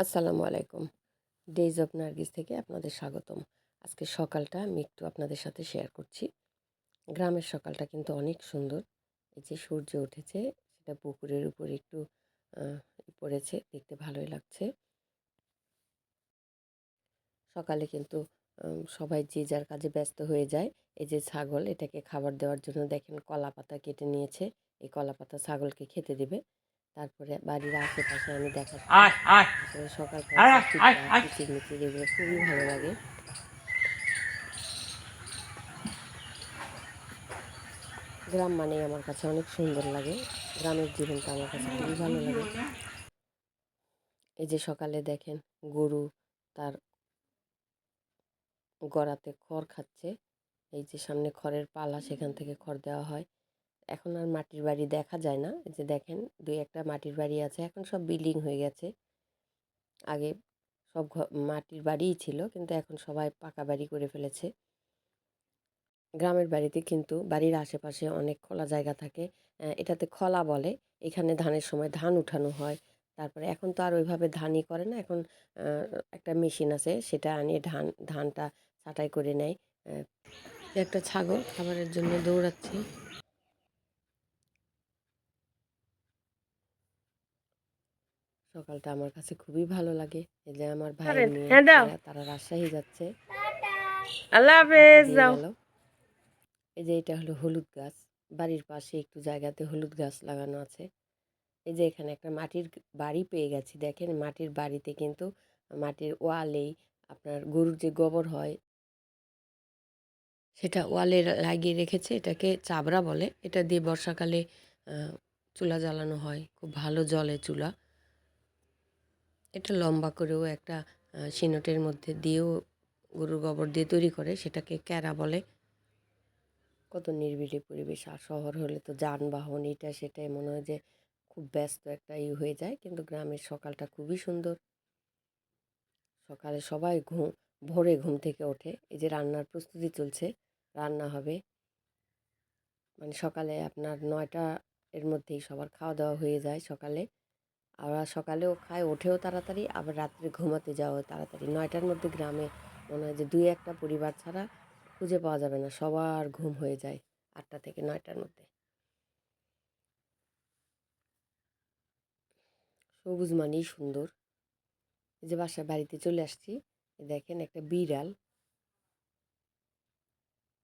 আসসালামু আলাইকুম। Days of Nargis থেকে আপনাদের স্বাগতম। আজকে সকালটা আমি একটু আপনাদের সাথে শেয়ার করছি। গ্রামের সকালটা কিন্তু অনেক সুন্দর। এই যে সূর্য উঠেছে, সেটা পুকুরের উপর একটু পড়েছে, দেখতে ভালোই লাগছে। সকালে কিন্তু সবাই যে যার কাজে ব্যস্ত হয়ে যায়। এই যে ছাগল, এটাকে খাবার দেওয়ার জন্য দেখেন কলা পাতা কেটে নিয়েছে। এই কলা পাতা ছাগলকে খেতে দিবে। তারপরে বাড়ির আশেপাশে আমি দেখাচ্ছি। আসলে সকালটা চিৎকার, কিচিরমিচির এগুলো খুবই ভালো লাগে। গ্রাম মানেই আমার কাছে অনেক সুন্দর লাগে। গ্রামের জীবনটা আমার কাছে খুবই ভালো লাগে। এই যে সকালে দেখেন গরু তার গড়াতে খড় খাচ্ছে। এই যে সামনে খড়ের পালা, সেখান থেকে খড় দেওয়া হয়। এখন আর মাটির বাড়ি দেখা যায় না। এই যে দেখেন দুই একটা মাটির বাড়ি আছে, এখন সব বিল্ডিং হয়ে গেছে। আগে সব মাটির বাড়িই ছিল, কিন্তু এখন সবাই পাকা বাড়ি করে ফেলেছে। গ্রামের বাড়িতে কিন্তু বাড়ির আশেপাশে অনেক খোলা জায়গা থাকে। এটাতে খলা বলে। এখানে ধানের সময় ধান উঠানো হয়। তারপরে এখন তো আর ওইভাবে ধানই করে না, এখন একটা মেশিন আছে, সেটা আনিয়ে ধানটা ছাঁটাই করে নেয়। একটা ছাগল খাবারের জন্য দৌড়াচ্ছে। সকালটা আমার কাছে খুবই ভালো লাগে। এই যে আমার ভাইয়ের মেয়ে, তারা রাজশাহী যাচ্ছে, আল্লাহ টাকা হাফেজ দিয়ে যাও। গেল। এই যে এটা হলো হলুদ গাছ। বাড়ির পাশে একটু জায়গাতে হলুদ গাছ লাগানো আছে। এই যে এখানে একটা মাটির বাড়ি পেয়ে গেছি। দেখেন মাটির বাড়িতে কিন্তু মাটির ওয়ালেই আপনার গরুর যে গোবর হয়, সেটা ওয়ালে লাগিয়ে রেখেছে। এটাকে চাবড়া বলে। এটা দিয়ে বর্ষাকালে চুলা জ্বালানো হয়, খুব ভালো জ্বলে চুলা। এটা লম্বা করেও একটা সিনটের মধ্যে দিয়েও গরুর গোবর দিয়ে তৈরি করে, সেটাকে ক্যারা বলে। কত নিরিবিলি পরিবেশ। আর শহর হলে তো যানবাহন এটা সেটাই মনে হয় যে খুব ব্যস্ত একটা হয়ে যায়, কিন্তু গ্রামের সকালটা খুবই সুন্দর। সকালে সবাই ভোরে ঘুম থেকে ওঠে। এই যে রান্নার প্রস্তুতি চলছে, রান্না হবে। মানে সকালে আপনার 9টা এর মধ্যেই সবার খাওয়া দাওয়া হয়ে যায় সকালে। আবার সকালেও খায়, ওঠেও তাড়াতাড়ি, আবার রাত্রে ঘুমাতে যাওয়াও তাড়াতাড়ি। 9টার মধ্যে গ্রামে মনে হয় যে 2-1টা পরিবার ছাড়া খুঁজে পাওয়া যাবে না, সবার ঘুম হয়ে যায় 8টা থেকে 9টার মধ্যে। সবুজ মানেই সুন্দর। এই যে বাড়িতে চলে আসছি, দেখেন একটা বিড়াল।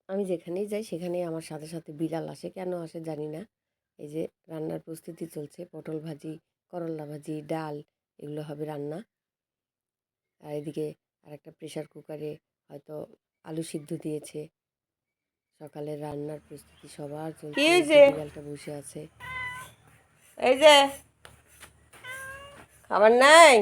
আমি যেখানেই যাই সেখানেই আমার সাথে সাথে বিড়াল আসে, কেন আসে জানি না। এই যে রান্নার প্রস্তুতি চলছে, পটল ভাজি, করল্লা ভাজি, ডাল, এগুলো হবে রান্না। আর এদিকে আরেকটা প্রেশার কুকারে হয়তো আলু সিদ্ধ দিয়েছে। সকালের রান্নার প্রস্তুতি সবার কি চলছে। এই যে হয়েছে? বিড়ালটা বসে আছে। এই যে খাবার নাই।